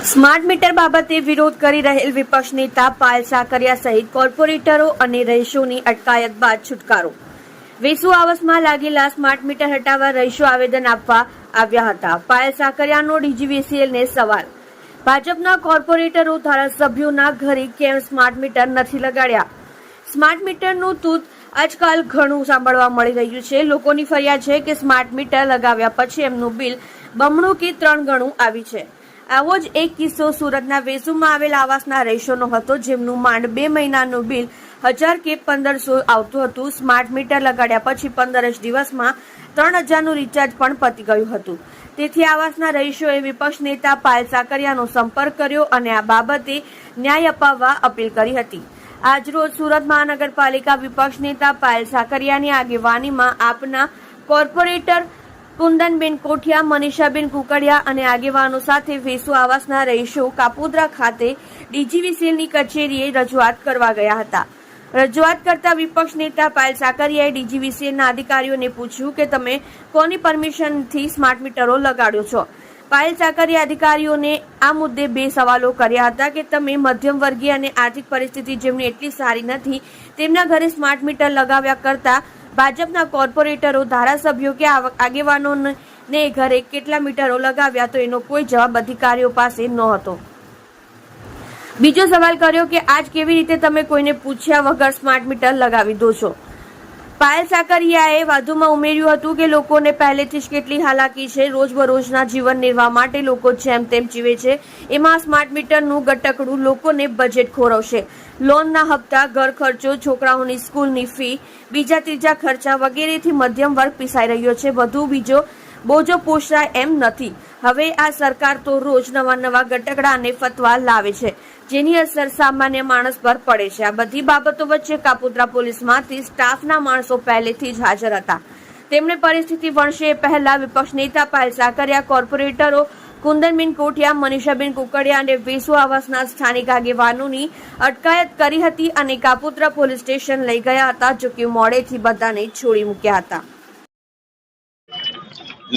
Smart meter બાબતે વિરોધ કરી રહેલ વિપક્ષ નેતા પાયલ સાકરિયા સહિત કોર્પોરેટરો અને રહીશોની અટકાયત બાદ છુટકારો। વેસુ આવાસમાં લાગેલા સ્માર્ટ મીટર હટાવવા રહીશો આવેદન આપવા આવ્યા હતા। પાયલ સાકરિયાનો ડીજીવીસીએલને સવાલ। ભાજપના કોર્પોરેટરો ધારાસભ્યોના ઘરે કેમ સ્માર્ટ મીટર નથી લગાડ્યા? સ્માર્ટ મીટરનું તૂત આજકાલ ઘણું સાંભળવા મળી રહ્યું છે। લોકોની ફરિયાદ છે કે સ્માર્ટ મીટર લગાવ્યા પછી એમનું બિલ બમણું કે 3 ગણું આવી છે। આવો જ એક કિસ્સો સુરતના વેસુમાં આવેલ આવાસના રહીશોનો હતો, જેમનું માંડ 2 મહિનાનું બિલ 1000 કે 1500 આવતું હતું। સ્માર્ટ મીટર લગાડ્યા પછી 15 જ દિવસમાં 3000નું રિચાર્જ પણ પતી ગયું હતું। તેથી આવાસના રહીશોએ વિપક્ષ નેતા પાયલ સાકરિયાનો સંપર્ક કર્યો અને આ બાબતે ન્યાય અપાવવા અપીલ કરી હતી। આજરોજ સુરત મહાનગરપાલિકા વિપક્ષ નેતા પાયલ સાકરિયાની આગેવાનીમાં આપના કોર્પોરેટર કુંદનબેન કોઠિયા, મનીષાબેન કુકડિયા અને આગેવાનો સાથે વેસુ આવાસના રહીશો કાપોદ્રા ખાતે ડીજીવીસીએલની કચેરીએ રજૂઆત કરવા ગયા હતા। રજૂઆત કરતા વિપક્ષ નેતા પાયલ સાકરિયાએ ડીજીવીસીએલના અધિકારીઓને પૂછ્યું કે તમે કોની પરમિશનથી સ્માર્ટ મીટરો લગાડ્યો છો? પાયલ સાકરિયા અધિકારીઓને આ મુદ્દે 2 સવાલો કર્યા હતા કે તમે મધ્યમ વર્ગીય અને આર્થિક પરિસ્થિતિ જેમની એટલી સારી નથી તેમના ઘરે સ્માર્ટ મીટર લગાવ્યા કરતા ભાજપના કોર્પોરેટરો, ધારાસભ્યો કે આગેવાનોને ઘરે કેટલા મીટરો લગાવ્યા, તો એનો કોઈ જવાબ અધિકારીઓ પાસે નહોતો। બીજો સવાલ કર્યો કે આજ કેવી રીતે તમે કોઈને પૂછ્યા વગર સ્માર્ટ મીટર લગાવી દો છો? પાયલ સાકરિયાએ વધુમાં ઉમેર્યું હતું કે લોકોને પહેલેથી જ કેટલી હાલાકી છે, રોજબરોજના જીવન નિર્વાહ માટે લોકો જેમ તેમ જીવે છે, એમાં સ્માર્ટ મીટરનું ગટકડું લોકોને બજેટ ખોરવશે। લોનના હપ્તા, ઘર ખર્ચો, છોકરાઓની સ્કૂલની ફી, બીજા ત્રીજા ખર્ચા વગેરેથી મધ્યમ વર્ગ પીસાઈ રહ્યો છે। વધુ બીજો બોજો પોષાય એમ નથી। હવે આ સરકાર તો રોજ નવા ગટકડા અને ફતવા લાવે છે, જેની અસર સામાન્ય માણસ પર પડે છે। આ બધી બાબતો વચ્ચે કાપોદ્રા પોલીસમાંથી સ્ટાફના માણસો પહેલેથી જ હાજર હતા। તેમણે પરિસ્થિતિ વણશે એ પહેલા વિપક્ષ નેતા પાયલ સાકરિયા, કોર્પોરેટરો કુંદનબેન કોઠિયા, મનીષાબેન કુકડિયા અને વેસુ આવાસના સ્થાનિક આગેવાનોની અટકાયત કરી હતી અને કાપોદ્રા પોલીસ સ્ટેશન લઈ ગયા હતા, જો કે મોડેથી બધાને છોડી મૂક્યા હતા।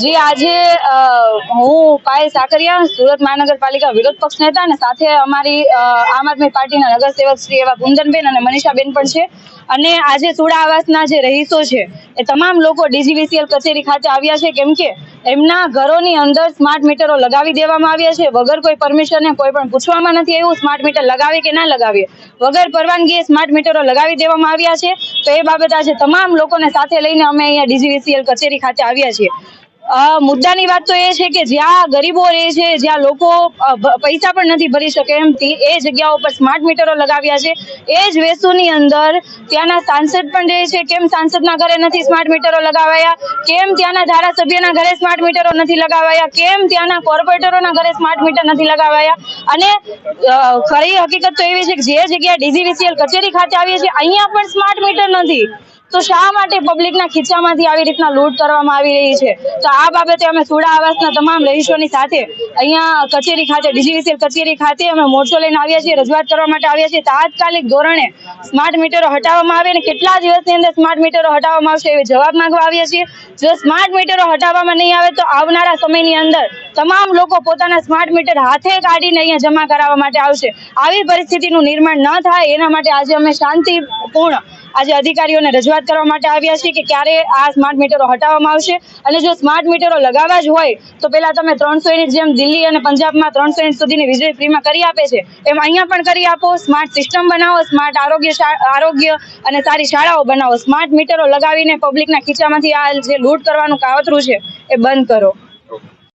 જી, આજે હું પાયલ સાકરિયા, સુરત મહાનગરપાલિકા વિરોધ પક્ષ નેતા અને સાથે અમારી આમ આદમી પાર્ટીના નગરસેવક શ્રી એવા કુંદનબેન અને મનીષાબેન પણ છે। અને આજે સુડા આવાસના જે રહીશો છે એ તમામ લોકો ડીજીવીસીએલ કચેરી ખાતે આવ્યા છે, કેમ કે એમના ઘરોની અંદર સ્માર્ટ મીટરો લગાવી દેવામાં આવ્યા છે વગર કોઈ પરમિશને, કોઈ પણ પૂછવામાં નથી આવ્યું સ્માર્ટ મીટર લગાવી કે ના લગાવીએ, વગર પરવાનગીએ સ્માર્ટ મીટરો લગાવી દેવામાં આવ્યા છે। તો એ બાબત આજે તમામ લોકોને સાથે લઈને અમે અહીંયા ડીજીવીસીએલ કચેરી ખાતે આવ્યા છીએ। મુદ્દાની વાત તો એ છે કે જ્યાં ગરીબો રહે છે, જ્યાં લોકો પૈસા પણ નથી ભરી શકે એમ એ જગ્યાઓ પર સ્માર્ટ મીટરો લગાવ્યા છે। એ જ વેસુની અંદર ત્યાંના સાંસદ પણ રહે છે, કેમ સાંસદના ઘરે નથી સ્માર્ટ મીટરો લગાવાયા? કેમ ત્યાંના ધારાસભ્યના ઘરે સ્માર્ટ મીટરો નથી લગાવાયા? કેમ ત્યાંના કોર્પોરેટરોના ઘરે સ્માર્ટ મીટર નથી લગાવાયા? અને ખરી હકીકત તો એવી છે કે જે જગ્યાએ ડીજીવીસીએલ કચેરી ખાતે આવીએ છીએ અહીંયા પણ સ્માર્ટ મીટર નથી, તો શા માટે પબ્લિકના ખીચામાંથી આવી રીતના લૂંટ કરવામાં આવી રહી છે? તો આ બાબતે અમે સુડા આવાસના તમામ રહીશોની સાથે અહીંયા કચેરી ખાતે, ડીજીવીસીએલ કચેરી ખાતે અમે મોરચો લઈને આવ્યા છીએ, રજૂઆત કરવા માટે આવ્યા છીએ। તાત્કાલિક ધોરણે સ્માર્ટ મીટરો હટાવવામાં આવે અને કેટલા દિવસની અંદર સ્માર્ટ મીટરો હટાવવામાં આવશે એવી જવાબ માંગવા આવ્યા છીએ। જો સ્માર્ટ મીટરો હટાવવામાં નહીં આવે તો આવનારા સમયની અંદર તમામ લોકો પોતાના સ્માર્ટ મીટર હાથે કાઢીને અહીંયા જમા કરાવવા માટે આવશે। આવી પરિસ્થિતિનું નિર્માણ ન થાય એના માટે આજે અમે શાંતિપૂર્ણ આજે અધિકારીઓને રજૂઆત કરવા માટે આવ્યા છીએ કે ક્યારે આ સ્માર્ટ મીટરો હટાવવામાં આવશે। અને જો સ્માર્ટ મીટરો લગાવવા જ હોય તો પેલા તમે 300 યુનિટ જેમ દિલ્હી અને પંજાબમાં 300 યુનિટ સુધીની વીજળી ફ્રીમાં કરી આપે છે એમ અહીંયા પણ કરી આપો। સ્માર્ટ સિસ્ટમ બનાવો, સ્માર્ટ આરોગ્ય અને સારી શાળાઓ બનાવો। સ્માર્ટ મીટરો લગાવીને પબ્લિકના ખીચામાંથી આ જે લૂંટ કરવાનું કાવતરું છે એ બંધ કરો।